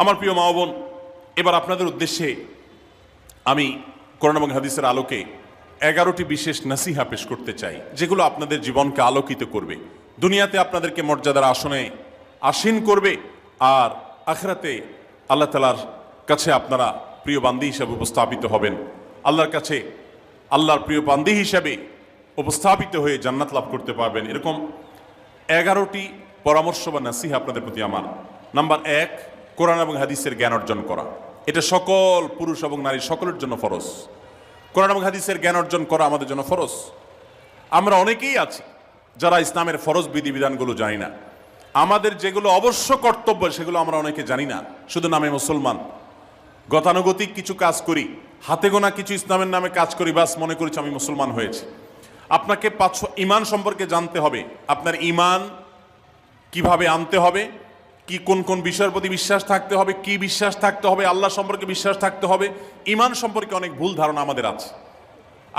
আমার প্রিয় মা ও বোন, এবার আপনাদের উদ্দেশ্যে আমি কোরআন এবং হাদিসের আলোকে 11টি বিশেষ নাসিহা পেশ করতে চাই, যেগুলো আপনাদের জীবনকে আলোকিত করবে, দুনিয়াতে আপনাদেরকে মর্যাদার আসনে আসীন করবে, আর আখিরাতে আল্লাহ তাআলার কাছে আপনারা প্রিয় বান্দী হিসেবে উপস্থাপিত হবেন। আল্লাহর কাছে আল্লাহর প্রিয় বান্দী হিসেবে উপস্থাপিত হয়ে জান্নাত লাভ করতে পারবেন। এরকম 11টি পরামর্শ বা নাসিহা আপনাদের প্রতি আমার। নাম্বার 1, কোরআন এবং হাদিসের জ্ঞান অর্জন করা। এটা সকল পুরুষ এবং নারী সকলের জন্য ফরজ। কোরআন এবং হাদিসের জ্ঞান অর্জন করা আমাদের জন্য ফরজ। আমরা অনেকেই আছি যারা ইসলামের ফরজ বিধিবিধানগুলো জানি না। আমাদের যেগুলো অবশ্য কর্তব্য সেগুলো আমরা অনেকে জানি না, শুধু নামে মুসলমান। গতানুগতিক কিছু কাজ করি, হাতে গোনা কিছু ইসলামের নামে কাজ করি, বাস মনে করেছি আমি মুসলমান হয়েছি। আপনাকে ঈমান সম্পর্কে জানতে হবে। আপনার ঈমান কিভাবে আনতে হবে, কি কোন কোন বিষয়ের প্রতি বিশ্বাস থাকতে হবে, কি বিশ্বাস থাকতে হবে, আল্লাহ সম্পর্কে বিশ্বাস থাকতে হবে। ঈমান সম্পর্কে অনেক ভুল ধারণা আমাদের আছে।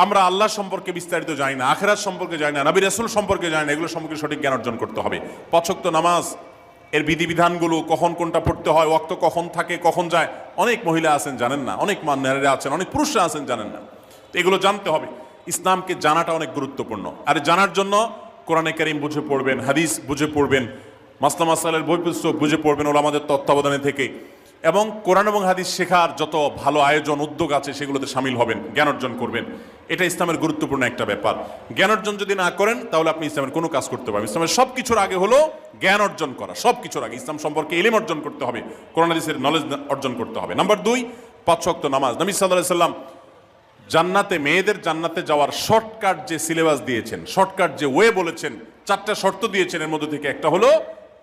আমরা আল্লাহ সম্পর্কে বিস্তারিত জানি না, আখিরাত সম্পর্কে জানি না, নবী রাসূল সম্পর্কে জানি না। এগুলো সম্পর্কে সঠিক জ্ঞান অর্জন করতে হবে। 5 ওয়াক্ত নামাজ এর বিধিবিধানগুলো, কখন কোনটা পড়তে হয়, ওয়াক্ত কখন থাকে কখন যায়, অনেক মহিলা আছেন জানেন না, অনেক নারীরা আছেন, অনেক পুরুষরা আছেন জানেন না। তো এগুলো জানতে হবে। ইসলামকে জানাটা অনেক গুরুত্বপূর্ণ। আর জানার জন্য কোরআনে কারীম বুঝে পড়বেন, হাদিস বুঝে পড়বেন, মাসলা মাসাইলের বই পুস্তক বুঝে পড়বেন ওলামাদের তত্ত্বাবধানে থেকে, এবং কোরআন এবং হাদিস শেখার যত ভালো আয়োজন উদ্যোগ আছে সেগুলোতে শামিল হবেন, জ্ঞান অর্জন করবেন। এটা ইসলামের গুরুত্বপূর্ণ একটা ব্যাপার। জ্ঞান অর্জন যদি না করেন তাহলে আপনি ইসলামের কোনো কাজ করতে পারবেন। ইসলামের সব কিছুর আগে হলো জ্ঞান অর্জন করা। সব কিছুর আগে ইসলাম সম্পর্কে ইলম অর্জন করতে হবে, কোরআন হাদিসের নলেজ অর্জন করতে হবে। নাম্বার 2, 5 ওয়াক্ত নামাজ। নবী সাল্লাল্লাহু আলাইহি সাল্লাম জান্নাতে, মেয়েদের জান্নাতে যাওয়ার শর্টকাট যে সিলেবাস দিয়েছেন, শর্টকাট যে ওয়ে বলেছেন, 4টা শর্ত দিয়েছেন। এর মধ্যে থেকে একটা হলো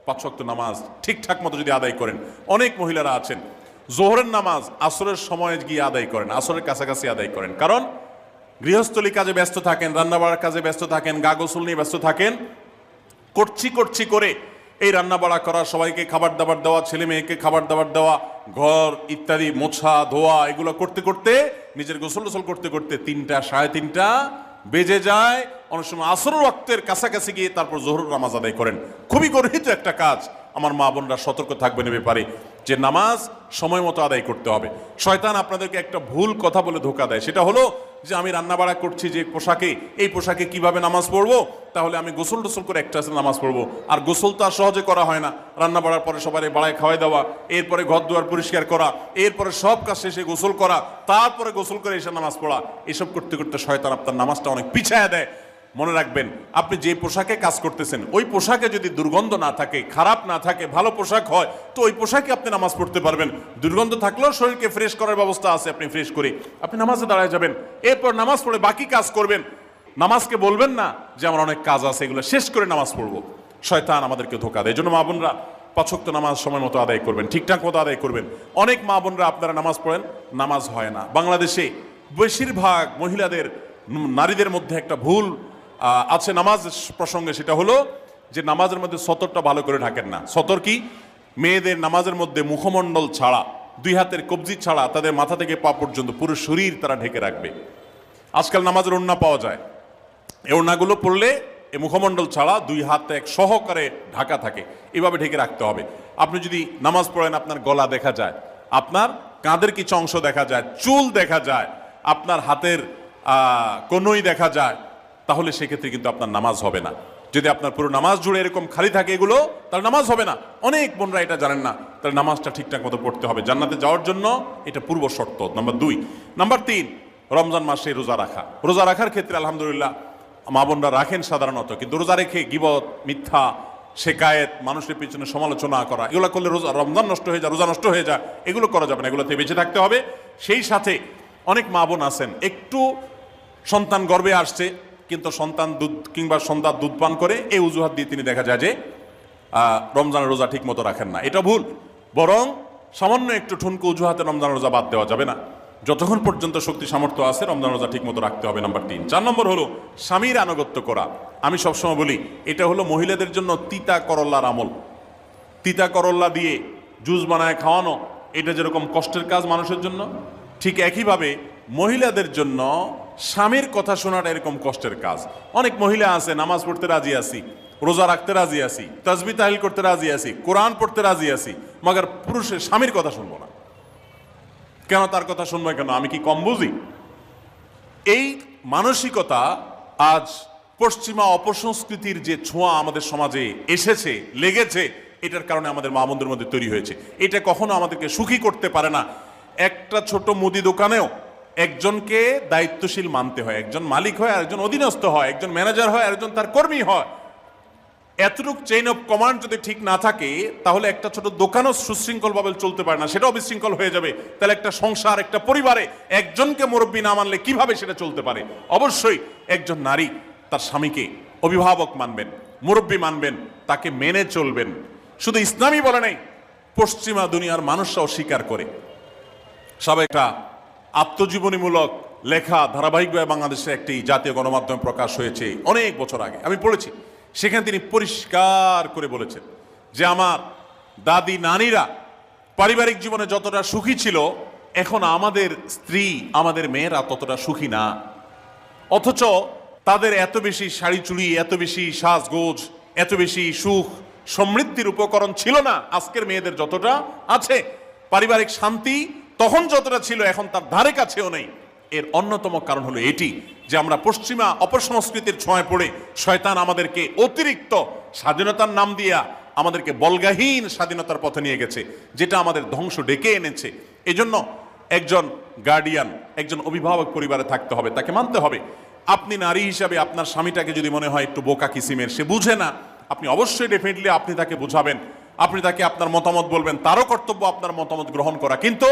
5 ওয়াক্ত নামাজ ঠিকঠাক মতো যদি আদায় করেন। অনেক মহিলারা আছেন জোহরের নামাজ আসরের সময়ে গিয়ে আদায় করেন, আসরের কাছাকাছি আদায় করেন, কারণ গৃহস্থলী কাজে ব্যস্ত থাকেন, রান্নাবাড়ার কাজে ব্যস্ত থাকেন, গা গোসল নিয়ে ব্যস্ত থাকেন। করছি করে এই রান্নাবাড়া করা, সবাইকে খাবার দাবার দেওয়া, ছেলে মেয়েকে খাবার দাবার দেওয়া, ঘর ইত্যাদি মোছা ধোয়া, এগুলো করতে করতে, নিজের গোসল টোসল করতে করতে 3টা 3:30 বেজে যায়। অনেক সময় আসরের ওয়াক্তের কাছাকাছি গিয়ে তারপর জোহরের নামাজ আদায় করেন। খুবই গর্হিত একটা কাজ। আমার মা বোনরা সতর্ক থাকবেন এ ব্যাপারে, যে নামাজ সময় মতো আদায় করতে হবে। শয়তান আপনাদেরকে একটা ভুল কথা বলে ধোঁকা দেয়, সেটা হলো যে আমি রান্নাবাড়া করছি যে পোশাকে, এই পোশাকে কিভাবে নামাজ পড়বো, তাহলে আমি গোসল টোসল করে একটা নামাজ পড়বো। আর গোসল তো আর সহজে করা হয় না। রান্না বাড়ার পরে সবাই বাড়ায় খাওয়াই দেওয়া, এরপরে ঘর দুয়ার পরিষ্কার করা, এরপরে সব কাজ শেষে গোসল করা, তারপরে গোসল করে এসে নামাজ পড়া, এসব করতে করতে শয়তান আপনার নামাজটা অনেক পিছায়া দেয়। মনে রাখবেন, আপনি যে পোশাকে কাজ করতেছেন ওই পোশাকে যদি দুর্গন্ধ না থাকে, খারাপ না থাকে, ভালো পোশাক হয়, তো ওই পোশাকে আপনি নামাজ পড়তে পারবেন। দুর্গন্ধ থাকলেও শরীরকে ফ্রেশ করার ব্যবস্থা আছে, আপনি ফ্রেশ করে আপনি নামাজে দাঁড়ায় যাবেন, এরপর নামাজ পড়ে বাকি কাজ করবেন। নামাজকে বলবেন না যে আমার অনেক কাজ আছে, এগুলো শেষ করে নামাজ পড়বো। শয়তান আমাদেরকে ধোঁকা দেয়। এই জন্য মা বোনরা 5 ওয়াক্ত নামাজ সময় মতো আদায় করবেন, ঠিকঠাক মতো আদায় করবেন। অনেক মা বোনরা আপনারা নামাজ পড়েন, নামাজ হয় না। বাংলাদেশে বেশিরভাগ মহিলাদের, নারীদের মধ্যে একটা ভুল আছে নামাজ প্রসঙ্গে, সেটা হলো যে নামাজের মধ্যে সতরটা ভালো করে ঢাকেন না। সতর কি? মেয়েদের নামাজের মধ্যে মুখমণ্ডল ছাড়া, 2 হাতের কবজি ছাড়া তাদের মাথা থেকে পা পর্যন্ত পুরো শরীর তারা ঢেকে রাখবে। আজকাল নামাজের ওড়না পাওয়া যায়, এই ওড়নাগুলো পড়লে এই মুখমণ্ডল ছাড়া 2 হাত এক সহকারে ঢাকা থাকে, এভাবে ঢেকে রাখতে হবে। আপনি যদি নামাজ পড়েন, আপনার গলা দেখা যায়, আপনার কাঁধের কিছু অংশ দেখা যায়, চুল দেখা যায়, আপনার হাতের কনুই দেখা যায়, তাহলে সেক্ষেত্রে কিন্তু আপনার নামাজ হবে না। যদি আপনার পুরো নামাজ জুড়ে এরকম খালি থাকে এগুলো, তাহলে নামাজ হবে না। অনেক বোনরা এটা জানেন না, তাহলে নামাজটা ঠিকঠাক মতো পড়তে হবে। জান্নাতে যাওয়ার জন্য এটা পূর্ব শর্ত। নাম্বার 2। নাম্বার 3, রমজান মাসে রোজা রাখা। রোজা রাখার ক্ষেত্রে আলহামদুলিল্লাহ মা বোনরা রাখেন সাধারণত, কিন্তু রোজা রেখে গীবত, মিথ্যা, শেকায়েত, মানুষের পিছনে সমালোচনা করা, এগুলো করলে রমজান নষ্ট হয়ে যায়, রোজা নষ্ট হয়ে যায়। এগুলো করা যাবে না, এগুলো থেকে বেঁচে থাকতে হবে। সেই সাথে অনেক মা বোন আছেন, একটু সন্তান গর্ভে আসছে, কিন্তু সন্তান দুধ কিংবা সন্তান দুধ পান করে, এই অজুহাত দিয়ে তিনি দেখা যায় যে রমজানের রোজা ঠিক মতো রাখেন না। এটা ভুল। বরং সামান্য একটু ঠুনকো অজুহাতে রমজান রোজা বাদ দেওয়া যাবে না। যতক্ষণ পর্যন্ত শক্তি সামর্থ্য আছে রমজান রোজা ঠিক মতো রাখতে হবে। নাম্বার 3। 4 নম্বর হলো স্বামীর আনুগত্য করা। আমি সবসময় বলি এটা হলো মহিলাদের জন্য তিতা করল্লার আমল। তিতা করল্লা দিয়ে জুস বানায় খাওয়ানো, এটা যেরকম কষ্টের কাজ মানুষের জন্য, ঠিক একইভাবে মহিলাদের জন্য স্বামীর কথা শোনাটা এরকম কষ্টের কাজ। অনেক মহিলা আছে নামাজ পড়তে রাজি আছি, রোজা রাখতে রাজি আছি, তাসবিহ তাহলিল করতে রাজি আছি, কোরআন পড়তে রাজি আছি, মগর পুরুষের স্বামীর কথা শুনবো না। কেন তার কথা শুনবো কেন? আমি কি কম বুঝি? এই মানসিকতা আজ পশ্চিমা অপসংস্কৃতির যে ছোঁয়া আমাদের সমাজে এসেছে, লেগেছে, এটার কারণে আমাদের মা বোনদের মধ্যে তৈরি হয়েছে। এটা কখনো আমাদেরকে সুখী করতে পারে না। একটা ছোট মুদি দোকানেও একজনকে দায়িত্বশীল মানতে হয়, একজন মালিক হয়, আরেকজন অধীনস্থ হয়, একজন ম্যানেজার হয়, আরেকজন তার কর্মী হয়। এতটুকু চেইন অফ কমান্ড যদি ঠিক না থাকে, তাহলে একটা ছোট দোকানও সুশৃঙ্খলভাবে চলতে পারে না, সেটাও বিশৃঙ্খল হয়ে যাবে। তাহলে একটা সংসার, একটা পরিবারে একজনকে মুরব্বী না মানলে কিভাবে সেটা চলতে পারে? অবশ্যই একজন নারী তার স্বামীকে অভিভাবক মানবেন, মুরব্বী মানবেন, তাকে মেনে চলবেন। শুধু ইসলামই বলে নেই, পশ্চিমা দুনিয়ার মানুষরাও স্বীকার করে। সব একটা আত্মজীবনীমূলক লেখা ধারাবাহিকভাবে বাংলাদেশে একটি জাতীয় গণমাধ্যমে প্রকাশ হয়েছে অনেক বছর আগে, আমি পড়েছি। সেখানে তিনি পরিষ্কার করে বলেছেন যে আমার দাদি নানীরা পারিবারিক জীবনে যতটা সুখী ছিল, এখন আমাদের স্ত্রী, আমাদের মেয়েরা ততটা সুখী না। অথচ তাদের এত বেশি শাড়ি চুড়ি, এত বেশি সাজগোজ, এত বেশি সুখ সমৃদ্ধির উপকরণ ছিল না আজকের মেয়েদের যতটা আছে। পারিবারিক শান্তি তখন যতটা ছিল, এখন তার ধারে কাছেও নেই। এর অন্যতম কারণ হলো এটি যে আমরা পশ্চিমা অপসংস্কৃতির ছোঁয়ায় পড়ে শয়তান আমাদেরকে অতিরিক্ত স্বাধীনতার নাম দিয়া আমাদেরকে বলগাহীন স্বাধীনতার পথে নিয়ে গেছে, যেটা আমাদের ধ্বংস ডেকে এনেছে। এজন্য একজন গার্ডিয়ান, একজন অভিভাবক পরিবারে থাকতে হবে, তাকে মানতে হবে। আপনি নারী হিসাবে আপনার স্বামীটাকে যদি মনে হয় একটু বোকা কিসিমের, সে বুঝে না, আপনি অবশ্যই ডেফিনেটলি আপনি তাকে বুঝাবেন, আপনি তাকে আপনার মতামত বলবেন, তারও কর্তব্য আপনার মতামত গ্রহণ করা। কিন্তু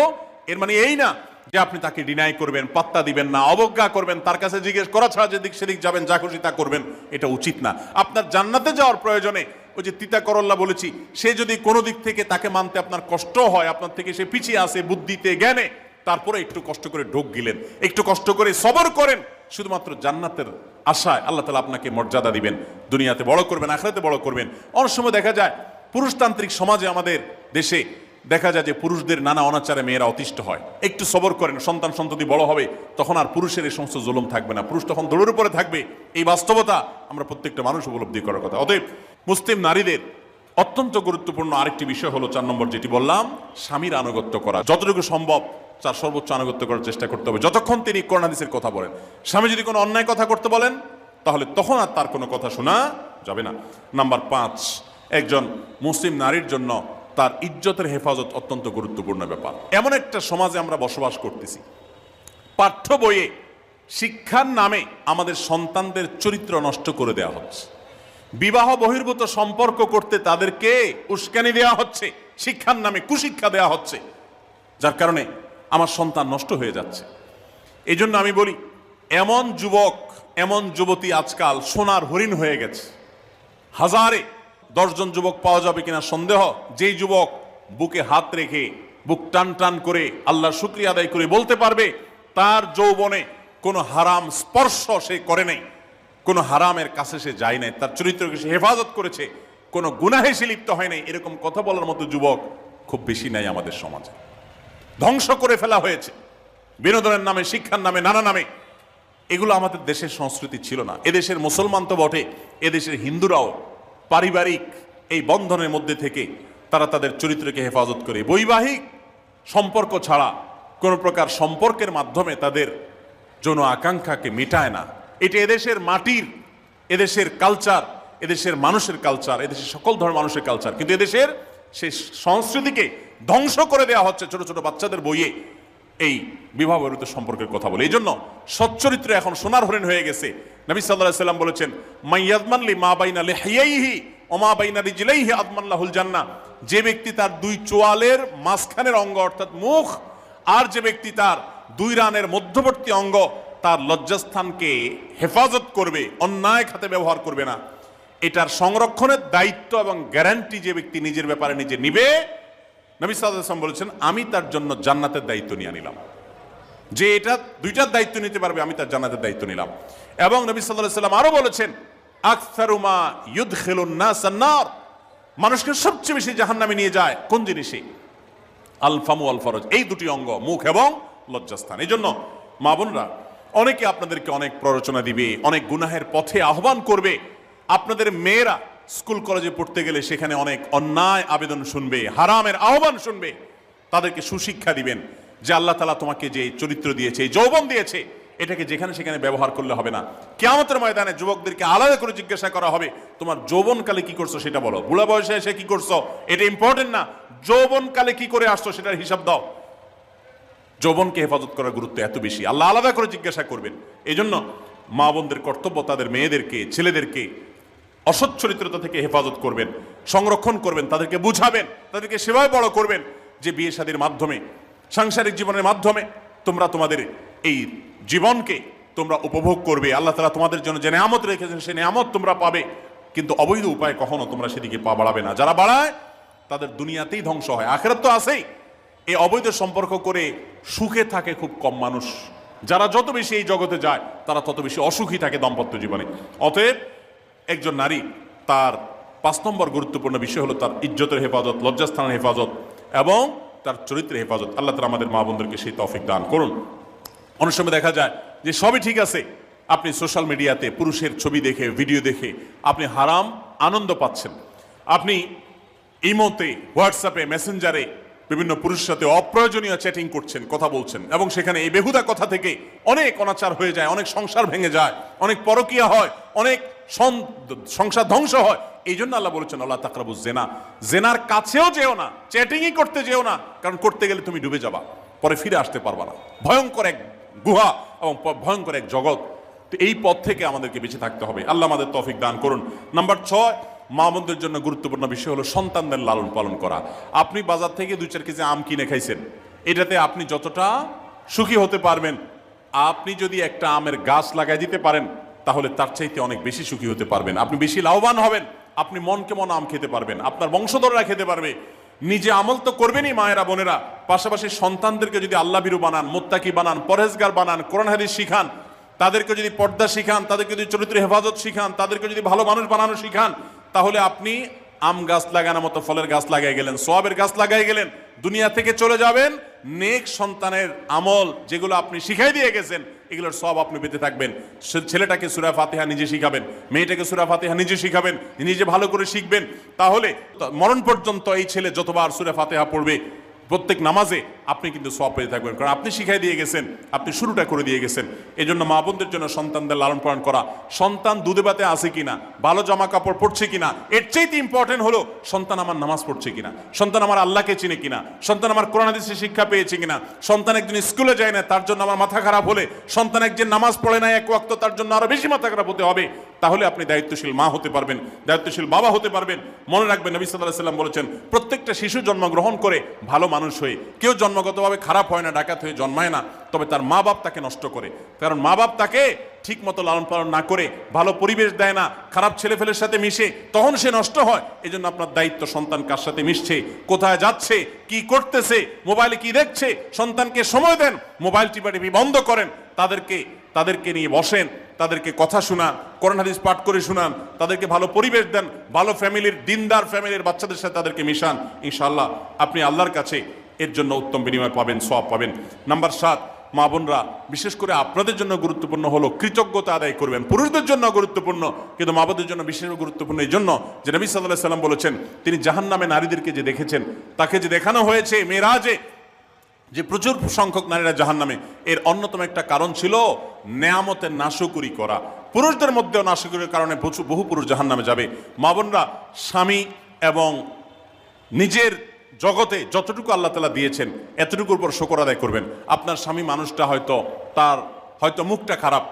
এর মানে এই না যে আপনি তাকে ডিনাই করবেন, পাত্তা দিবেন না, অবজ্ঞা করবেন, তার কাছে জিজ্ঞেস করা ছাড়া যেদিক সেদিক যাবেন, যা খুশি তা করবেন, এটা উচিত না। আপনার জান্নাতে যাওয়ার প্রয়োজনে ওই যে তিতা করল্লা বলেছি, সে যদি কোনো দিক থেকে তাকে মানতে আপনার কষ্ট হয়, আপনার থেকে সে পিছিয়ে আসে বুদ্ধিতে জ্ঞানে, তারপরে একটু কষ্ট করে ঢোক গিলেন, একটু কষ্ট করে সবর করেন, শুধুমাত্র জান্নাতের আশায় আল্লাহ তাআলা আপনাকে মর্যাদা দিবেন, দুনিয়াতে বড় করবেন, আখিরাতে বড় করবেন। অনেক সময় দেখা যায় পুরুষতান্ত্রিক সমাজে আমাদের দেশে দেখা যায় যে পুরুষদের নানা অনাচারে মেয়েরা অতিষ্ঠ হয়। একটু সবর করেন, সন্তান সন্ততি বড় হবে, তখন আর পুরুষের এই সমস্ত জুলুম থাকবে না, পুরুষ তখন দৌড়ের উপরে থাকবে। এই বাস্তবতা আমরা প্রত্যেকটা মানুষ উপলব্ধি করার কথা। অতএব মুসলিম নারীদের অত্যন্ত গুরুত্বপূর্ণ আরেকটি বিষয় হলো 4 নম্বর যেটি বললাম, স্বামীর আনুগত্য করা। যতটুকু সম্ভব তার সর্বোচ্চ আনুগত্য করার চেষ্টা করতে হবে, যতক্ষণ তিনি কোরআন হাদিসের কথা বলেন। স্বামী যদি কোনো অন্যায় কথা করতে বলেন, তাহলে তখন আর তার কোনো কথা শোনা যাবে না। নাম্বার 5, একজন মুসলিম নারীর জন্য তার ইজ্জতের হেফাজত অত্যন্ত গুরুত্বপূর্ণ ব্যাপার। এমন একটা সমাজে আমরা বসবাস করতেছি, পাঠ্য বইয়ে শিক্ষার নামে আমাদের সন্তানদের চরিত্র নষ্ট করে দেওয়া হচ্ছে, বিবাহ বহির্ভূত সম্পর্ক করতে তাদেরকে উস্কানি দেওয়া হচ্ছে, শিক্ষার নামে কুশিক্ষা দেওয়া হচ্ছে, যার কারণে আমার সন্তান নষ্ট হয়ে যাচ্ছে। এই জন্য আমি বলি, এমন যুবক, এমন যুবতী আজকাল সোনার হরিণ হয়ে গেছে। হাজারে 10 জন যুবক পাওয়া যাবে কিনা সন্দেহ, যেই যুবক বুকে হাত রেখে বুক টান টান করে আল্লাহর শুকরিয়া আদায় করে বলতে পারবে তার যৌবনে কোনো হারাম স্পর্শ সে করে নাই, কোনো হারামের কাছে সে যায় নাই, তার চরিত্রকে সে হেফাজত করেছে, কোনো গুনাহে সে লিপ্ত হয় নাই, এরকম কথা বলার মতো যুবক খুব বেশি নাই আমাদের সমাজে। ধ্বংস করে ফেলা হয়েছে বিনোদনের নামে, শিক্ষার নামে, নানা নামে। এগুলো আমাদের দেশের সংস্কৃতি ছিল না। এদেশের মুসলমান তো বটে, এদেশের হিন্দুরাও পারিবারিক এই বন্ধনের মধ্যে থেকে তারা তাদের চরিত্রকে হেফাজত করে বৈবাহিক সম্পর্ক ছাড়া কোনো প্রকার সম্পর্কের মাধ্যমে তাদের যৌন আকাঙ্ক্ষাকে মেটায় না। এটা এদেশের মাটির, এদেশের কালচার, এদেশের মানুষের কালচার, এদেশের সকল ধরনের মানুষের কালচার, কিন্তু এদেশের সেই সংস্কৃতিকে ধ্বংস করে দেওয়া হচ্ছে ছোট ছোট বাচ্চাদের বইয়ে এই বিবাহ বহির্ভূত সম্পর্কের কথা বলে। এই জন্য সচ্চরিত্র এখন সোনার হরিণ হয়ে গেছে। নবী সাল্লাল্লাহু আলাইহি সাল্লাম বলেছেন, মাইয়াজমান লি মা বাইনা লিহিয়াইহি ওয়া মা বাইনা রিজলাইহি আদমান লাহুল জান্নাহ। যে ব্যক্তি তার 2 চোয়ালের মাঝখানের অঙ্গ অর্থাৎ মুখ, আর যে ব্যক্তি তার 2 রানের মধ্যবর্তী অঙ্গ, তার লজ্জাস্থানকে হেফাজত করবে, অন্যায় খাতে ব্যবহার করবে না, এটার সংরক্ষণের দায়িত্ব এবং গ্যারান্টি যে ব্যক্তি নিজের ব্যাপারে নিজে নিবে, নবী সাল্লাল্লাহু আলাইহি ওয়াসাল্লাম বলেছেন, আমি তার জন্য জান্নাতের দায়িত্ব নিয়ে নিলাম। যে এটা 2টার দায়িত্ব নিতে পারবে, আমি তার জান্নাতের দায়িত্ব নিলাম। এবং নবী সাল্লাল্লাহু আলাইহি ওয়াসাল্লাম আরো বলেছেন, আকসারু মা ইউদখিলুন নাস আন-নার, মানুষকে সবচেয়ে বেশি জাহান্নামে নিয়ে যায় কোন জিনিসে? আল ফামু আল ফরজ, এই 2টি অঙ্গ, মুখ এবং লজ্জাস্থান। এই জন্য মা বোনরা, অনেকে আপনাদেরকে অনেক প্ররোচনা দিবে, অনেক গুনাহের পথে আহ্বান করবে। আপনাদের মেয়েরা স্কুল কলেজে পড়তে গেলে সেখানে অনেক অন্যায় আবেদন শুনবে, হারামের আহ্বান শুনবে। তাদেরকে সুশিক্ষা দিবেন যে আল্লাহ তাআলা তোমাকে যে চরিত্র দিয়েছে, এই যৌবন দিয়েছে, এটাকে যেখানে সেখানে ব্যবহার করলে হবে না। কিয়ামতের ময়দানে যুবকদেরকে আলাদা করে জিজ্ঞাসা করা হবে, তোমার যৌবনকালে কি করছো সেটা বলো, বুড়া বয়সে এসে কি করছো এটা ইম্পর্টেন্ট না, যৌবনকালে কি করে আসছো সেটার হিসাব দাও। যৌবনকে হেফাজত করার গুরুত্ব এত বেশি, আল্লাহ আলাদা করে জিজ্ঞাসা করবেন। এই জন্য মা বোনদের কর্তব্য তাদের মেয়েদেরকে, ছেলেদেরকে অসৎ চরিত্রতা থেকে হেফাজত করবেন, সংরক্ষণ করবেন, তাদেরকে বুঝাবেন, তাদেরকে সেভাবে বড় করবেন যে বিয়ে শাদীর মাধ্যমে, সাংসারিক জীবনের মাধ্যমে তোমরা তোমাদের এই জীবনকে তোমরা উপভোগ করবে। আল্লাহ তাআলা তোমাদের জন্য যে নেয়ামত রেখেছেন সেই নেয়ামত তোমরা পাবে, কিন্তু অবৈধ উপায়ে কখনো তোমরা সেদিকে পা বাড়াবে না। যারা বাড়ায় তাদের দুনিয়াতেই ধ্বংস হয়, আখিরাত তো আছেই। এই অবৈধ সম্পর্ক করে সুখে থাকে খুব কম মানুষ। যারা যত বেশি এই জগতে যায় তারা তত বেশি অসুখী থাকে দাম্পত্য জীবনে। অতএব একজন নারী তার 5 নম্বর গুরুত্বপূর্ণ বিষয় হলো তার ইজ্জতের হেফাজত, লজ্জাস্থানের হেফাজত এবং তার চরিত্রের হেফাজত। আল্লাহ তাআলা আমাদের মা বোনদেরকে সেই তৌফিক দান করুন। অনেক সময় দেখা যায় যে সবই ঠিক আছে, আপনি সোশ্যাল মিডিয়াতে পুরুষের ছবি দেখে, ভিডিও দেখে আপনি হারাম আনন্দ পাচ্ছেন। আপনি ইমোতে, হোয়াটসঅ্যাপে, মেসেঞ্জারে বিভিন্ন পুরুষের সাথে অপ্রয়োজনীয় চ্যাটিং করছেন, কথা বলছেন, এবং সেখানে এই বেহুদা কথা থেকে অনেক অনাচার হয়ে যায়, অনেক সংসার ভেঙে যায়, অনেক পরকীয়া হয়, অনেক সংসার ধ্বংস হয়। এই জন্য আল্লাহ বলেছেন আল্লাহ তাকরাবুজ জেনা, জেনার কাছেও যেও না, চ্যাটিংই করতে যেও না, কারণ করতে গেলে তুমি ডুবে যাবা, পরে ফিরে আসতে পারবা না। ভয়ঙ্কর এক গুহা এবং ভয়ঙ্কর এক জগৎ। তো এই পথ থেকে আমাদেরকে বেঁচে থাকতে হবে। আল্লাহ আমাদের তৌফিক দান করুন। নাম্বার 6, মা বোনদের জন্য গুরুত্বপূর্ণ বিষয় হলো সন্তানদের লালন পালন করা। আপনি বাজার থেকে 2-4 কেজি আম কিনে খাইছেন, এটাতে আপনি যতটা সুখী হতে পারবেন, আপনি যদি একটা আমের গাছ লাগাই দিতে পারেন তাহলে তার চাইতে অনেক বেশি সুখী হতে পারবেন, আপনি বেশি লাভবান হবেন, আপনি মনকে মন আম খেতে পারবেন, আপনার বংশধররা খেতে পারবে। নিজে আমল তো করবেনই মায়েরা বোনেরা, পাশাপাশি সন্তানদেরকে যদি আল্লাহ ভীরু বানান, মুত্তাকি বানান, পরহেজগার বানান, কোরআন হাদিস শিখান, তাদেরকে যদি পর্দা শিখান, তাদেরকে যদি চরিত্র হেফাজত শিখান, তাদেরকে যদি ভালো মানুষ বানানো শিখান, তাহলে আপনি আম গাছ লাগানোর মতো ফলের গাছ লাগাই গেলেন, সওয়াবের গাছ লাগাই গেলেন, দুনিয়া থেকে চলে যাবেন। নেক সন্তানের আমল যেগুলো আপনি শিখাই দিয়ে গেছেন, এগুলোর সব আপনি পেতে থাকবেন। ছেলেটাকে সূরা ফাতিহা নিজে শিখাবেন, মেয়েটাকে সূরা ফাতিহা নিজে শিখাবেন, নিজে ভালো করে শিখবেন, তাহলে মরণ পর্যন্ত এই ছেলে যতবার সূরা ফাতিহা পড়বে প্রত্যেক নামাজে আপনি কিন্তু সওয়াব পেতে থাকবেন, কারণ আপনি শিখাই দিয়ে গেছেন, আপনি শুরুটা করে দিয়ে গেছেন। এই জন্য মা বোনদের জন্য সন্তানদের লালন পালন করা, সন্তান দুধে ভাতে আছে কিনা, ভালো জামা কাপড় পরছে কিনা, এর চাইতে ইম্পর্টেন্ট হলো সন্তান আমার নামাজ পড়ছে কিনা, সন্তান আমার আল্লাহকে চিনে কিনা, সন্তান আমার কোরআন হাদিসের শিক্ষা পেয়েছে কিনা। সন্তান একজন স্কুলে যায় না, তার জন্য আমার মাথা খারাপ হলে, সন্তান একজন নামাজ পড়ে না এক ওয়াক্ত, তার জন্য আরো বেশি মাথা খারাপ হতে হবে। তাহলে আপনি দায়িত্বশীল মা হতে পারবেন, দায়িত্বশীল বাবা হতে পারবেন। মনে রাখবেন নবী সাল্লাল্লাহু আলাইহি ওয়াসাল্লাম বলেছেন, প্রত্যেকটা শিশু জন্মগ্রহণ করে ভালো মানুষ হয়ে, কেউ জন্মগতভাবে খারাপ হয় না, ডাকাত হয়ে জন্মায় না, তবে তার মা বাপ তাকে নষ্ট করে। কারণ মা বাপ তাকে ঠিক মতো লালন পালন না করে, ভালো পরিবেশ দেয় না, খারাপ ছেলেফেলের সাথে মিশে, তখন সে নষ্ট হয়। এই জন্য আপনার দায়িত্ব সন্তান কার সাথে মিশছে, কোথায় যাচ্ছে, কি করতেছে, মোবাইলে কি দেখছে, সন্তানকে সময় দেন, মোবাইল টিপাটিপি বন্ধ করেন, তাদেরকে নিয়ে বসেন, তাদেরকে কথা শোনান, কোরআন হাদিস পাঠ করে শোনান, তাদেরকে ভালো পরিবেশ দেন, ভালো ফ্যামিলির, দিনদার ফ্যামিলির বাচ্চাদের সাথে তাদেরকে মিশান। ইনশাআল্লাহ আপনি আল্লাহর কাছে এর জন্য উত্তম বিনিময় পাবেন, সওয়াব পাবেন। নাম্বার 7, মা বোনরা বিশেষ করে আপনাদের জন্য গুরুত্বপূর্ণ হলো কৃতজ্ঞতা আদায় করবেন। পুরুষদের জন্য গুরুত্বপূর্ণ, কিন্তু মা বোনদের জন্য বিশেষ গুরুত্বপূর্ণ এই জন্য যে নবী সাল্লাল্লাহু আলাইহি ওয়াসাল্লাম বলেছেন, তিনি জাহান্নামে নারীদেরকে যে দেখেছেন, তাকে যে দেখানো হয়েছে মেরাজে, যে প্রচুর সংখ্যক নারীরা জাহান্নামে, এর অন্যতম একটা কারণ ছিল নেয়ামতের নাশকরি করা। পুরুষদের মধ্যেও নাশকরির কারণে বহু পুরুষ জাহান্নামে যাবে। মা বোনরা স্বামী এবং নিজের জগতে যতটুকু আল্লাহ তাআলা দিয়েছেন এতটুকুর উপর শুকর আদায় করবেন। আপনার স্বামী মানুষটা হয়তো মুখটা খারাপ,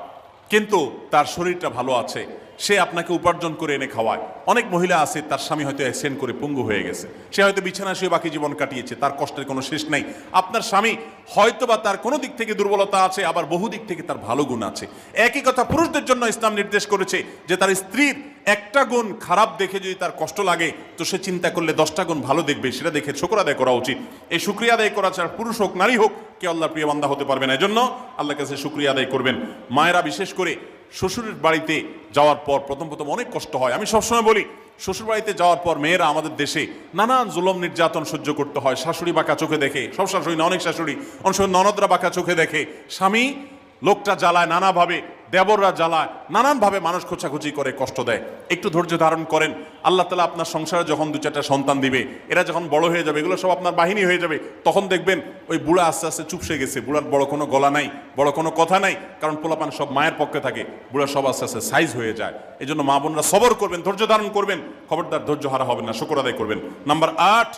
কিন্তু তার শরীরটা ভালো আছে, সে আপনাকে উপার্জন করে এনে খাওয়ায়। অনেক মহিলা আছে তার স্বামী হয়তো অ্যাক্সিডেন্ট করে পঙ্গু হয়ে গেছে, সে হয়তো বিছানা শুয়ে বাকি জীবন কাটিয়েছে, তার কষ্টের কোনো শেষ নাই। আপনার স্বামী হয়তো বা তার কোনো দিক থেকে দুর্বলতা আছে, আবার বহু দিক থেকে তার ভালো গুণ আছে। একই কথা পুরুষদের জন্য ইসলাম নির্দেশ করেছে যে তার স্ত্রীর একটা গুণ খারাপ দেখে যদি তার কষ্ট লাগে, তো সে চিন্তা করলে 10টা গুণ ভালো দেখবে, সেটা দেখে শুকর আদায় করা উচিত। এই শুকরিয়া আদায় করা ছাড়া পুরুষ হোক নারী হোক কে আল্লাহর প্রিয় বান্দা হতে পারবে না। এজন্য আল্লাহর কাছে শুকরিয়া আদায় করবেন। মায়েরা বিশেষ করে শ্বশুরের বাড়িতে যাওয়ার পর প্রথম অনেক কষ্ট হয়। আমি সবসময় বলি, শ্বশুর বাড়িতে যাওয়ার পর মেয়েরা আমাদের দেশে নানান জুলুম নির্যাতন সহ্য করতে হয়। শাশুড়ি বাঁকা চোখে দেখে, সব শাশুড়ি না, অনেক শাশুড়ি, অনেক সময় ননদরা বাঁকা চোখে দেখে, স্বামী লোকটা জ্বালায় নানাভাবে, দেবররা জ্বালায়, নানানভাবে মানুষ খোঁচাখুচি করে কষ্ট দেয়। একটু ধৈর্য ধারণ করেন, আল্লাহ তাআলা আপনার সংসারে যখন 2-4টা সন্তান দিবে, এরা যখন বড় হয়ে যাবে, এগুলো সব আপনার বাহিনী হয়ে যাবে, তখন দেখবেন ওই বুড়া আস্তে আস্তে চুপসে গেছে, বুড়ার বড় কোনো গলা নাই, বড় কোনো কথা নাই, কারণ পোলাপান সব মায়ের পক্ষে থাকে, বুড়া সব আস্তে আস্তে সাইজ হয়ে যায়। এই জন্য মা বোনরা সবর করবেন, ধৈর্য ধারণ করবেন, খবরদার ধৈর্য হারা হবেন না, শুকর আদায় করবেন। নাম্বার 8,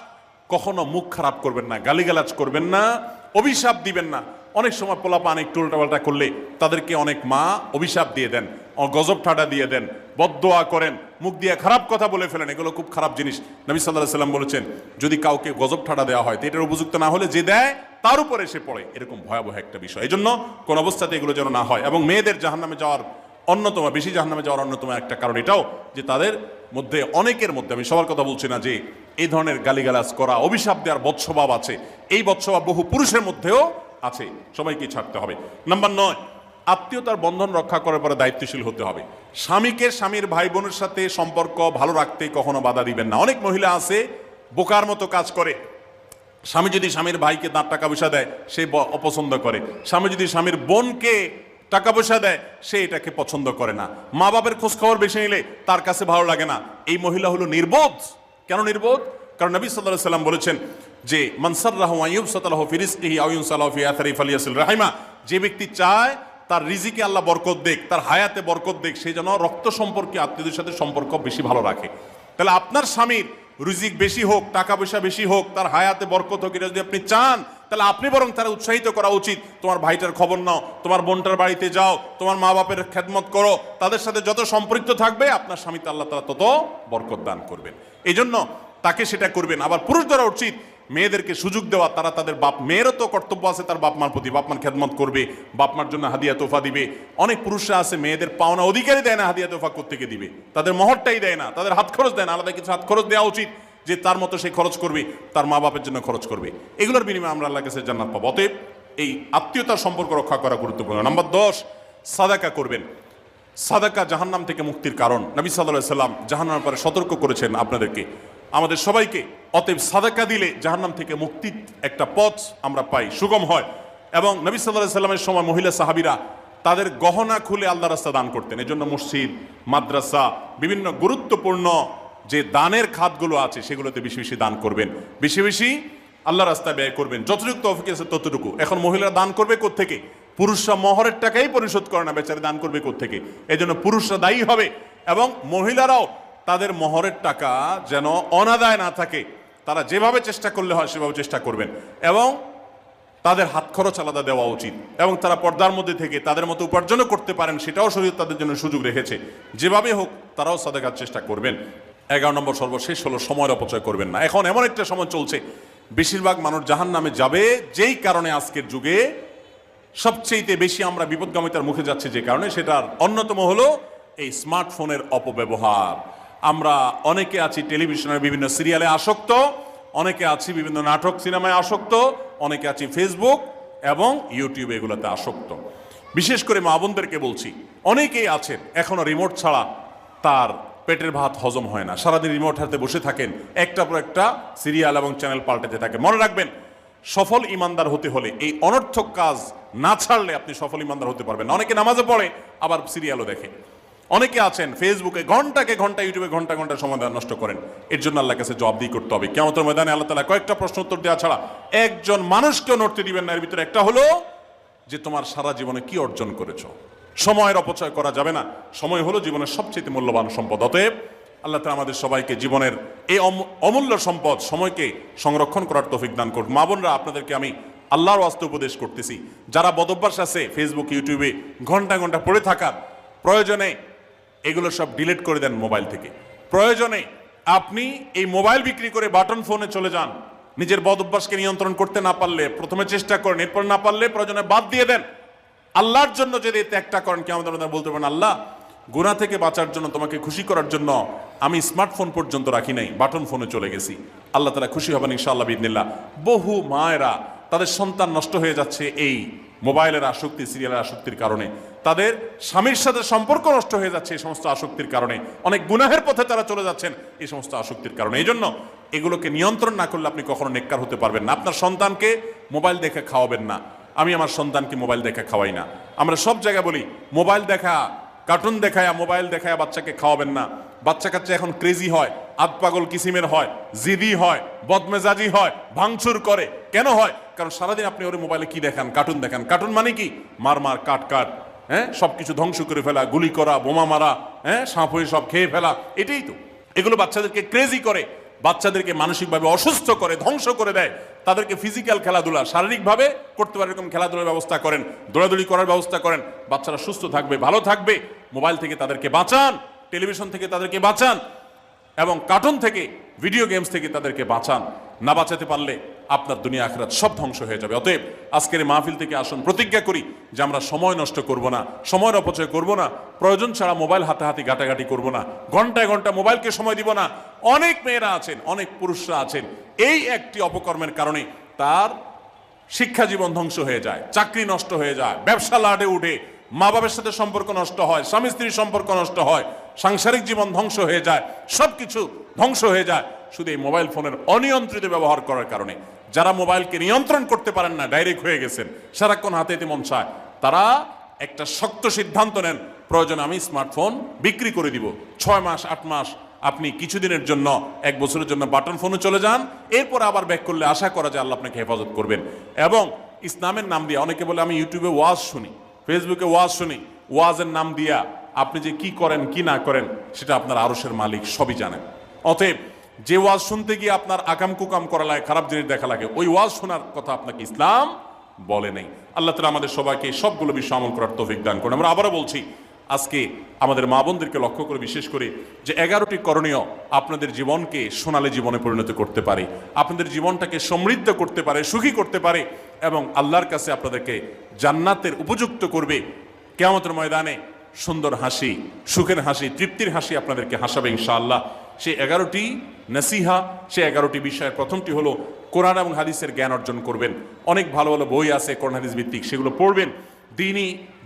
কখনো মুখ খারাপ করবেন না, গালিগালাজ করবেন না, অভিশাপ দিবেন না। অনেক সময় পোলাপান একটু উল্টাপাল্টা করলে তাদেরকে অনেক মা অভিশাপ দিয়ে দেন, গজব ঠাডা দিয়ে দেন, বদদোয়া করেন, মুখ দিয়ে খারাপ কথা বলে ফেলেন। এগুলো খুব খারাপ জিনিস। নবী সাল্লাল্লাহু আলাইহি সাল্লাম বলেছেন, যদি কাউকে গজব ঠাডা দেওয়া হয় তো এটার উপযুক্ত না হলে যে দেয় তার উপরে এসে পড়ে, এরকম ভয়াবহ একটা বিষয়। এই জন্য কোন অবস্থাতে এগুলো যেন না হয়। এবং মেয়েদের জাহান্নামে যাওয়ার বেশি জাহান্নামে যাওয়ার অন্যতম একটা কারণ এটাও যে তাদের মধ্যে, অনেকের মধ্যে, আমি সবার কথা বলছি না, যে এই ধরনের গালিগালাজ করা, অভিশাপ দেওয়ার বদস্বভাব আছে। এই বদস্বভাব বহু পুরুষের মধ্যেও আছে, সবাইকে ছাড়তে হবে। নাম্বার 9, আত্মীয়তার বন্ধন রক্ষা করার পরে দায়িত্বশীল হতে হবে। স্বামীকে স্বামীর ভাই বোনের সাথে সম্পর্ক ভালো রাখতে কখনো বাধা দিবেন না। অনেক মহিলা আছে বোকার মতো কাজ করে। স্বামী যদি স্বামীর ভাইকে তার টাকা পয়সা দেয় সে অপছন্দ করে, স্বামী যদি স্বামীর বোনকে টাকা পয়সা দেয় সে এটাকে পছন্দ করে না, মা বাবার খোঁজ খবর বেশি নিলে তার কাছে ভালো লাগে না। এই মহিলা হলো নির্বোধ। কেন নির্বোধ? কারণ নবী সাল্লাল্লাহু আলাইহি সাল্লাম বলেছেন যে মান সাররাহু আন ইউবসাতা লাহু ফি রিজকিহি আও ইউনসালাহু ফি আথরি ফালিয়াসিল রাহিমা, যে ব্যক্তি চায় তার রিজিকে আল্লাহ বরকত দেখ, তার হায়াতে বরকত দেখ, সেই যেন রক্ত সম্পর্কে আত্মীয়দের সাথে সম্পর্ক বেশি ভালো রাখে। তাহলে আপনার স্বামীর রিজিক বেশি হোক, টাকা পয়সা বেশি হোক, তার হায়াতে বরকত হোক, এটা যদি আপনি চান তাহলে আপনি বরং তারা উৎসাহিত করা উচিত, তোমার ভাইটার খবর নাও, তোমার বোনটার বাড়িতে যাও, তোমার মা বাপের খেদমত করো, তাদের সাথে যত সম্পৃক্ত থাকবে আপনার স্বামীতে আল্লাহ তাআলা তত বরকত দান করবেন। এই জন্য তাকে সেটা করবেন। আবার পুরুষদেরও উচিত মেয়েদেরকে সুযোগ দেওয়া, তারা তাদের বাপ, মেয়েরও তো কর্তব্য আছে তার বাপ মার প্রতি, বাপ মার খেদমত করবে, বাপ মার জন্য হাদিয়া তোফা দিবে। অনেক পুরুষরা আছে মেয়েদের পাওনা অধিকারই দেয় না, হাদিয়া তোফা কোত্থেকে দিবে, তাদের মহরটাই দেয় না, তাদের হাত খরচ দেয় না। আলাদা কিছু হাত খরচ দেওয়া উচিত, যে তার মতো সে খরচ করবে, তার মা বাপের জন্য খরচ করবে, এগুলোর বিনিময়ে আমরা আল্লাহর কাছে জান্নাত পাবো। অতএব এই আত্মীয়তার সম্পর্ক রক্ষা করা গুরুত্বপূর্ণ। নাম্বার 10, সাদাকা করবেন। সাদাকা জাহান্নাম থেকে মুক্তির কারণ। নবী সাল্লাল্লাহু আলাইহি সাল্লাম জাহান্নামের পরে সতর্ক করেছেন আপনাদেরকে, আমাদের সবাইকে। অতএব সাদাকা দিলে জাহান্নাম থেকে মুক্তির একটা পথ আমরা পাই, সুগম হয়। এবং নবী সাল্লাল্লাহু আলাইহি সাল্লামের সময় মহিলা সাহাবীরা তাদের গহনা খুলে আল্লাহর রাস্তায় দান করতেন। এজন্য মসজিদ, মাদ্রাসা, বিভিন্ন গুরুত্বপূর্ণ যে দানের খাতগুলো আছে সেগুলোতে বেশি বেশি দান করবেন, বেশি বেশি আল্লাহর রাস্তায় ব্যয় করবেন, যতটুকু তৌফিক আছে ততটুকু। এখন মহিলারা দান করবে কোত্থেকে? পুরুষরা মহরের টাকাই পরিশোধ করে না, বেচারে দান করবে কোত্থেকে? এই জন্য পুরুষরা দায়ী হবে, এবং মহিলারাও তাদের মহরের টাকা যেন অনাদায় না থাকে, তারা যেভাবে চেষ্টা করলে হয় সেভাবে চেষ্টা করবেন, এবং তাদের হাত খরচ আলাদা দেওয়া উচিত, এবং তারা পর্দার মধ্যে থেকে তাদের মতো উপার্জনও করতে পারেন, সেটাও শরীয়ত তাদের জন্য সুযোগ রেখেছে। যেভাবে হোক তারাও সাদাকার চেষ্টা করবেন। 11 নম্বর সর্বশেষ হলো সময়ের অপচয় করবেন না। এখন এমন একটা সময় চলছে বেশিরভাগ মানুষ জাহান্নামে যাবে, যেই কারণে আজকের যুগে সবচেয়ে বেশি আমরা বিপদগামিতার মুখে যাচ্ছি, যে কারণে সেটার অন্যতম হলো এই স্মার্টফোনের অপব্যবহার। আমরা অনেকে আছি টেলিভিশনের বিভিন্ন সিরিয়ালে আসক্ত, অনেকে আছি বিভিন্ন নাটক সিনেমায় আসক্ত, অনেকে আছি ফেসবুক এবং ইউটিউব এগুলোতে আসক্ত। বিশেষ করে মা বোনদেরকে বলছি, অনেকেই আছেন এখনো রিমোট ছাড়া তার পেটের ভাত হজম হয় না, সারাদিন রিমোট হাতে বসে থাকেন, একটা পর একটা সিরিয়াল এবং চ্যানেল পাল্টাতে থাকে। মনে রাখবেন, সফল ইমানদার হতে হলে এই অনর্থক কাজ না ছাড়লে আপনি সফল ইমানদার হতে পারবেন না। অনেকে নামাজে পড়ে আবার সিরিয়ালও দেখে, অনেকে আছেন ফেসবুকে ঘন্টাকে ঘন্টা, ইউটিউবে ঘন্টা ঘন্টা সময় নষ্ট করেন। এর জন্য আল্লাহর কাছে জবাবদিহি করতে হবে। কিয়ামতের ময়দানে আল্লাহ তাআলা কয়েকটা প্রশ্ন উত্তর দেওয়া ছাড়া একজন মানুষকেও নড়তে দিবেন না। এর ভিতরে একটা হলো যে তোমার সারা জীবনে কি অর্জন করেছো। সময়ের অপচয় করা যাবে না। সময় হলো জীবনের সবচেয়ে মূল্যবান সম্পদ। অতএব আল্লাহ তাআলা আমাদের সবাইকে জীবনের এই অমূল্য সম্পদ সময়কে সংরক্ষণ করার তৌফিক দান করুন। মা বোনরা, আপনাদেরকে আমি আল্লাহর ওয়াস্তে উপদেশ করতেছি, যারা বদভ্যাস আছে ফেসবুক ইউটিউবে ঘন্টা ঘন্টা পড়ে থাকার, প্রয়োজনে এগুলো সব ডিলিট করে দেন মোবাইল থেকে। প্রয়োজনে আপনি এই মোবাইল বিক্রি করে বাটন ফোনে চলে যান। নিজের বদভ্যাসকে নিয়ন্ত্রণ করতে না পারলে প্রথমে চেষ্টা করেন, এরপর না পারলে প্রয়োজনে বাদ দিয়ে দেন। আল্লাহর জন্য যদি ত্যাগটা করেন, কি আমাদের বলতে পারেন, আল্লাহ গুনাহ থেকে বাঁচার জন্য, তোমাকে খুশি করার জন্য আমি স্মার্টফোন পর্যন্ত রাখি নাই, বাটন ফোনে চলে গেছি। আল্লাহ তাআলা খুশি হবেন ইনশাআল্লাহ বিইذনিল্লাহ। বহু মায়েরা তাদের সন্তান নষ্ট হয়ে যাচ্ছে এই মোবাইলের আসক্তি, সিরিয়ালের আসক্তির কারণে। তাদের স্বামীর সাথে সম্পর্ক নষ্ট হয়ে যাচ্ছে এই সমস্ত আসক্তির কারণে। অনেক গুনাহের পথে তারা চলে যাচ্ছেন এই সমস্ত আসক্তির কারণে। এই জন্য এগুলোকে নিয়ন্ত্রণ না করলে আপনি কখনো নেককার হতে পারবেন না। আপনার সন্তানকে মোবাইল দেখে খাওয়াবেন না, আমি আমার সন্তানকে মোবাইল দেখা খাওয়াই না। আমরা সব জায়গায় বলি মোবাইল দেখা, কার্টুন দেখায়, মোবাইল দেখায় বাচ্চাকে খাওয়াবেন না। বাচ্চা কাচ্চা এখন ক্রেজি হয়, আতপাগল কিসিমের হয়, জিদি হয়, বদমেজাজি হয়, ভাঙচুর করে। কেন হয়? কারণ সারাদিন আপনি ওর মোবাইলে কি দেখান? কার্টুন দেখান। কার্টুন মানে কি? মার মার, কাট কাট, হ্যাঁ, সবকিছু ধ্বংস করে ফেলা, গুলি করা, বোমা মারা, হ্যাঁ, সাপ হয়ে সব খেয়ে ফেলা, এটাই তো। এগুলো বাচ্চাদেরকে ক্রেজি করে, বাচ্চাদেরকে মানসিকভাবে অসুস্থ করে, ধ্বংস করে দেয়। তাদেরকে ফিজিক্যাল খেলাধুলা, শারীরিকভাবে করতে পারে এরকম খেলাধুলার ব্যবস্থা করেন, দৌড়াদৌড়ি করার ব্যবস্থা করেন। বাচ্চারা সুস্থ থাকবে, ভালো থাকবে। মোবাইল থেকে তাদেরকে বাঁচান, টেলিভিশন থেকে তাদেরকে বাঁচান, এবং কার্টুন থেকে, ভিডিও গেমস থেকে তাদেরকে বাঁচান। না বাঁচাতে পারলে আপনার দুনিয়া আখিরাত সব ধ্বংস হয়ে যাবে। অতএব আজকের এই মাহফিল থেকে আসুন, প্রতিজ্ঞা করি যে আমরা সময় নষ্ট করব না, সময়ের অপচয় করব না, প্রয়োজন ছাড়া মোবাইল হাতাহাতি ঘাটাঘাটি করব না, ঘন্টায় ঘন্টা মোবাইলকে সময় দিব না। অনেক মেয়েরা আছেন, অনেক পুরুষরা আছেন, এই একটি অপকর্মের কারণে তার শিক্ষা জীবন ধ্বংস হয়ে যায়, চাকরি নষ্ট হয়ে যায়, ব্যবসা লাডে উঠে, মা বাবার সাথে সম্পর্ক নষ্ট হয়, স্বামী স্ত্রীর সম্পর্ক নষ্ট হয়, সাংসারিক জীবন ধ্বংস হয়ে যায়, সবকিছু ধ্বংস হয়ে যায় শুধু এই মোবাইল ফোনের অনিয়ন্ত্রিত ব্যবহার করার কারণে। যারা মোবাইলকে নিয়ন্ত্রণ করতে পারেন না, ডাইরেক্ট হয়ে গেছেন, সারাক্ষণ হাতে মন চায়, তারা একটা শক্ত সিদ্ধান্ত নেন, প্রয়োজন আমি স্মার্টফোন বিক্রি করে দিব। 6 মাস 8 মাস আপনি কিছুদিনের জন্য, 1 বছরের জন্য বাটন ফোনে চলে যান, এরপর আবার ব্যাক করলে আশা করা যায় আল্লাহ আপনাকে হেফাজত করবেন। এবং ইসলামের নাম দিয়ে, অনেকে বলে আমি ইউটিউবে ওয়াজ শুনি, ফেসবুকে ওয়াজ শুনি, ওয়াজের নাম দিয়া আপনি যে কি করেন কি না করেন সেটা আপনার আরশের মালিক সবই জানেন। অতএব যে ওয়াজ শুনতে গিয়ে আপনার আকাম কুকাম করা লাগে, খারাপ জিনিস দেখা লাগে, ওই ওয়াজ শোনার কথা আপনাকে ইসলাম বলে নেই। আল্লাহ তাআলা আমাদের সবাইকে সবগুলো বিষয় আমল করার তৌফিক দান করুন। আমরা আবারও বলছি, আজকে আমাদের মা বোনদেরকে লক্ষ্য করে, বিশেষ করে যে 11টি করণীয় আপনাদের জীবনকে সোনালী জীবনে পরিণত করতে পারে, আপনাদের জীবনটাকে সমৃদ্ধ করতে পারে, সুখী করতে পারে, এবং আল্লাহর কাছে আপনাদেরকে জান্নাতের উপযুক্ত করবে। কিয়ামতের ময়দানে সুন্দর হাসি, সুখের হাসি, তৃপ্তির হাসি আপনাদেরকে হাসাবে ইনশাআল্লাহ। সেই 11টি নসিহা, সেই 11টি বিষয়ের প্রথমটি হলো কোরআন এবং হাদিসের জ্ঞান অর্জন করবেন। অনেক ভালো ভালো বই আছে কোরআন হাদিস ভিত্তিক, সেগুলো পড়বেন।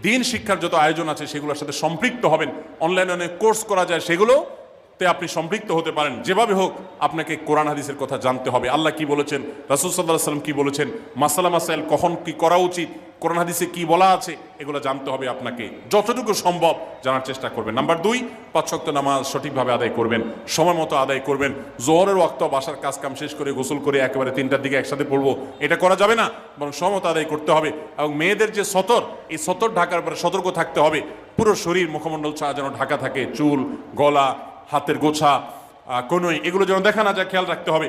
দিন শিক্ষার যত আয়োজন আছে সেগুলোর সাথে সম্পৃক্ত হবেন। অনলাইনে অনেক কোর্স করা যায়, সেগুলোতে আপনি সম্পৃক্ত হতে পারেন। যেভাবে হোক আপনাকে কোরআন হাদিসের কথা জানতে হবে। আল্লাহ কি বলেছেন, রাসূল সাল্লাল্লাহু আলাইহি ওয়াসাল্লাম কি বলেছেন, মাসালা মাসাইল কখন কি করা উচিত, কোরআন হাদিসে কি বলা আছে, এগুলো জানতে হবে আপনাকে। যতটুকু সম্ভব জানার চেষ্টা করবেন। নাম্বার 2, 5 ওয়াক্ত নামাজ সঠিকভাবে আদায় করবেন, সময় মতো আদায় করবেন। জোহরের ওয়াক্ত বাসার কাজ কাম শেষ করে গোসল করে একেবারে 3টার দিকে একসাথে পড়বো, এটা করা যাবে না, বরং সময় মতো আদায় করতে হবে। এবং মেয়েদের যে সতর, এই সতর ঢাকার পরে সতর্ক থাকতে হবে। পুরো শরীর মুখমণ্ডল ছাড়া যেন ঢাকা থাকে, চুল, গলা, হাতের গোছা, কনুই, এগুলো যেন দেখা না যায়, খেয়াল রাখতে হবে।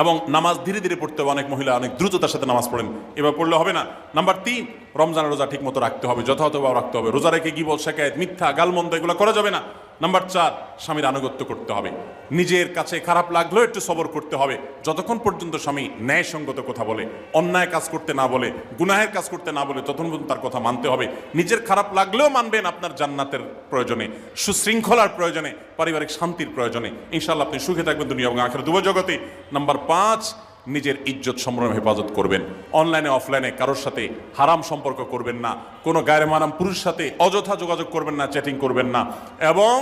এবং নামাজ ধীরে ধীরে পড়তে হবে। অনেক মহিলা অনেক দ্রুততার সাথে নামাজ পড়েন, এবার পড়লে হবে না। নাম্বার 3, রমজানের রোজা ঠিক মতো রাখতে হবে, যথাযথভাবে রাখতে হবে। রোজা রেখে গীবত, শিকায়েত, মিথ্যা, গালমন্দ এগুলো করা যাবে না। নাম্বার 4, স্বামীর আনুগত্য করতে হবে। নিজের কাছে খারাপ লাগলেও একটু সবর করতে হবে, যতক্ষণ পর্যন্ত স্বামী ন্যায়সঙ্গত কথা বলে, অন্যায় কাজ করতে না বলে, গুনাহের কাজ করতে না বলে, ততক্ষণ পর্যন্ত তার কথা মানতে হবে। নিজের খারাপ লাগলেও মানবেন, আপনার জান্নাতের প্রয়োজনে, সুশৃঙ্খলার প্রয়োজনে, পারিবারিক শান্তির প্রয়োজনে। ইনশাআল্লাহ আপনি সুখে থাকবেন দুনিয়া এবং আখিরাত উভয় জগতে। নাম্বার 5, নিজের ইজ্জত সম্ভ্রম হেফাজত করবেন। অনলাইনে অফলাইনে কারোর সাথে হারাম সম্পর্ক করবেন না, কোনো গায়ের মারাম পুরুষের সাথে অযথা যোগাযোগ করবেন না, চ্যাটিং করবেন না, এবং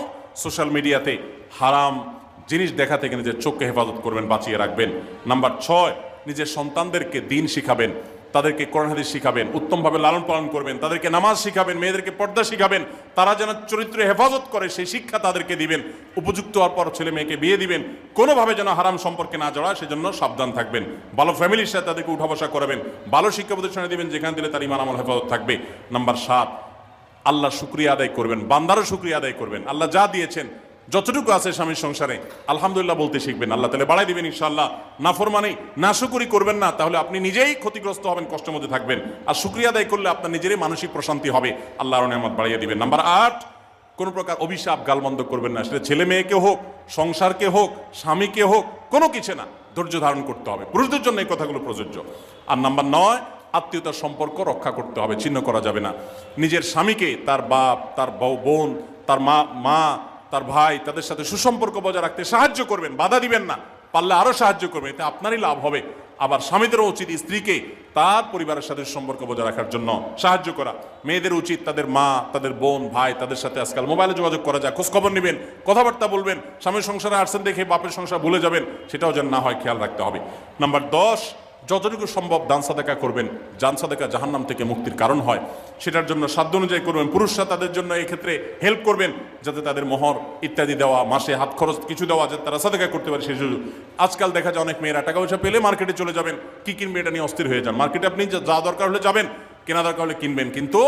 সোশ্যাল মিডিয়াতে হারাম জিনিস দেখা থেকে নিজের চোখকে হেফাজত করবেন, বাঁচিয়ে রাখবেন। নাম্বার 6, নিজের সন্তানদেরকে দিন শিখাবেন, তাদেরকে কোরআন হাদিস শিখাবেন, উত্তমভাবে লালন পালন করবেন, তাদেরকে নামাজ শিখাবেন, মেয়েদেরকে পর্দা শিখাবেন, তারা যেন চরিত্র হেফাজত করে সেই শিক্ষা তাদেরকে দিবেন। উপযুক্ত হওয়ার পর ছেলে মেয়েকে বিয়ে দিবেন, কোনোভাবে যেন হারাম সম্পর্কে না জড়ায় সেজন্য সাবধান থাকবেন। ভালো ফ্যামিলির সাথে তাদেরকে উঠা বসা করাবেন, ভালো শিক্ষা প্রতিষ্ঠানে দিবেন যেখানে দিলে তার ঈমান আমল হেফাজত থাকবে। নাম্বার 7, আল্লাহ শুকরিয়া আদায় করবেন, বান্দারও শুকরিয়া আদায় করবেন। আল্লাহ যা দিয়েছেন, যতটুকু আছে স্বামীর সংসারে, আলহামদুলিল্লাহ বলতে শিখবেন, আল্লাহ তাআলা বাড়াই দিবেন ইনশাআল্লাহ। নাফরমানি, নাশুকরি করবেন না, তাহলে আপনি নিজেই ক্ষতিগ্রস্ত হবেন, কষ্টের মধ্যে থাকবেন। আর শুকরিয়া আদায় করলে আপনার নিজেরই মানসিক প্রশান্তি হবে, আল্লাহ আরো নিয়ামত বাড়িয়ে দিবেন। নাম্বার 8, কোনো প্রকার অভিশাপ গালমন্দ করবেন না, সেটা ছেলে মেয়েকে হোক, সংসারকে হোক, স্বামীকে হোক, কোনো কিছু না, ধৈর্য ধারণ করতে হবে। পুরুষদের জন্য এই কথাগুলো প্রযোজ্য। আর নাম্বার 9, আত্মীয়তার সম্পর্ক রক্ষা করতে হবে, ছিন্ন করা যাবে না। নিজের স্বামীকে তার বাপ, তার বোন, তার মা, তার ভাই, তাদের সাথে সুসম্পর্ক বজায় রাখতে সাহায্য করবেন, বাধা দিবেন না, পারলে আরো সাহায্য করবেন, এতে আপনারই লাভ হবে। আবার স্বামীদেরও উচিত স্ত্রীকে তার পরিবারের সাথে সম্পর্ক বজায় রাখার জন্য সাহায্য করা। মেয়েদের উচিত তাদের মা, তাদের বোন, ভাই, তাদের সাথে আজকাল মোবাইলে যোগাযোগ করা যায়, খোঁজ খবর নেবেন, কথাবার্তা বলবেন। স্বামীর সংসারে আসছেন দেখে বাপের সংসার ভুলে যাবেন, সেটাও যেন না হয়, খেয়াল রাখতে হবে। নাম্বার 10, যতটুকু সম্ভব দান সাদাকা করবেন। জান সাদাকা জাহান্নাম থেকে মুক্তির কারণ হয়, সেটার জন্য সাধ্য অনুযায়ী করবেন। পুরুষরা তাদের জন্য এই ক্ষেত্রে হেল্প করবেন, যাতে তাদের মোহর ইত্যাদি দেওয়া, মাসে হাত খরচ কিছু দেওয়া, যাতে তারা সাদাকা করতে পারে সেই সুযোগ। আজকাল দেখা যায় অনেক মেয়েরা টাকা পয়সা পেলে মার্কেটে চলে যাবেন, কি কিনবে এটা নিয়ে অস্থির হয়ে যান। মার্কেটে আপনি যা দরকার হলে যাবেন, কেনা দরকার হলে কিনবেন, কিন্তু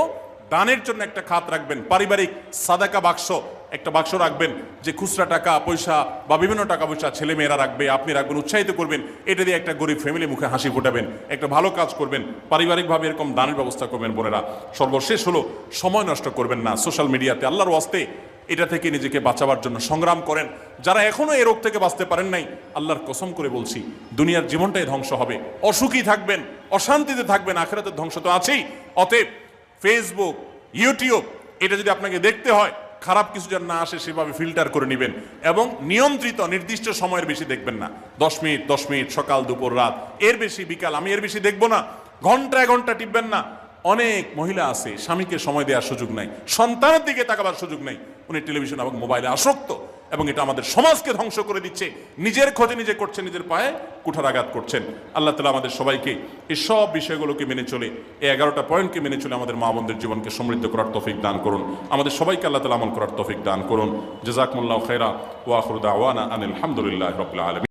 দানের জন্য একটা খাত রাখবেন। পারিবারিক সাদাকা বাক্স, একটা বাক্স রাখবেন, যে খুচরা টাকা পয়সা বা বিভিন্ন টাকা পয়সা ছেলে মেয়েরা রাখবে, আপনি রাখবেন, উৎসাহিত করবেন। এটা দিয়ে একটা গরিব ফ্যামিলি মুখে হাসি ফোটাবেন, একটা ভালো কাজ করবেন, পারিবারিকভাবে এরকম দানের ব্যবস্থা করবেন। বোনেরা, সর্বশেষ হলো সময় নষ্ট করবেন না সোশ্যাল মিডিয়াতে। আল্লাহর ওয়াস্তে এটা থেকে নিজেকে বাঁচাবার জন্য সংগ্রাম করেন। যারা এখনো এই রোগ থেকে বাঁচতে পারেন নাই, আল্লাহর কসম করে বলছি, দুনিয়ার জীবনটাই ধ্বংস হবে, অসুখী থাকবেন, অশান্তিতে থাকবেন, আখিরাতের ধ্বংস তো আছেই। অতএব ফেসবুক, ইউটিউব, এটা যদি আপনাকে দেখতে হয়, খারাপ কিছু যেন না আসে সেভাবে ফিল্টার করে নেবেন, এবং নিয়ন্ত্রিত নির্দিষ্ট সময়ের বেশি দেখবেন না। 10 মিনিট সকাল দুপুর রাত, এর বেশি বিকাল, আমি এর বেশি দেখবো না। ঘন্টায় ঘন্টা টিপবেন না। অনেক মহিলা আছে স্বামীকে সময় দেওয়ার সুযোগ নাই, সন্তানের দিকে তাকাবার সুযোগ নাই, উনি টেলিভিশন এবং মোবাইলে আসক্ত, এবং এটা আমাদের সমাজকে ধ্বংস করে দিচ্ছে। নিজের ক্ষতি নিজে করছেন, নিজের পায়ে কুঠারাঘাত করছেন। আল্লাহ তাআলা আমাদের সবাইকে এই সব বিষয়গুলোকে মেনে চলে, এই 11টা পয়েন্টকে মেনে চলে আমাদের মা বোনদের জীবনকে সমৃদ্ধ করার তৌফিক দান করুন। আমাদের সবাইকে আল্লাহ তাআলা আমল করার তৌফিক দান করুন। জাযাকুমুল্লাহু খায়রা ওয়া আখিরু দাওয়ানা আনিল হামদুলিল্লাহি রাব্বিল আলামিন।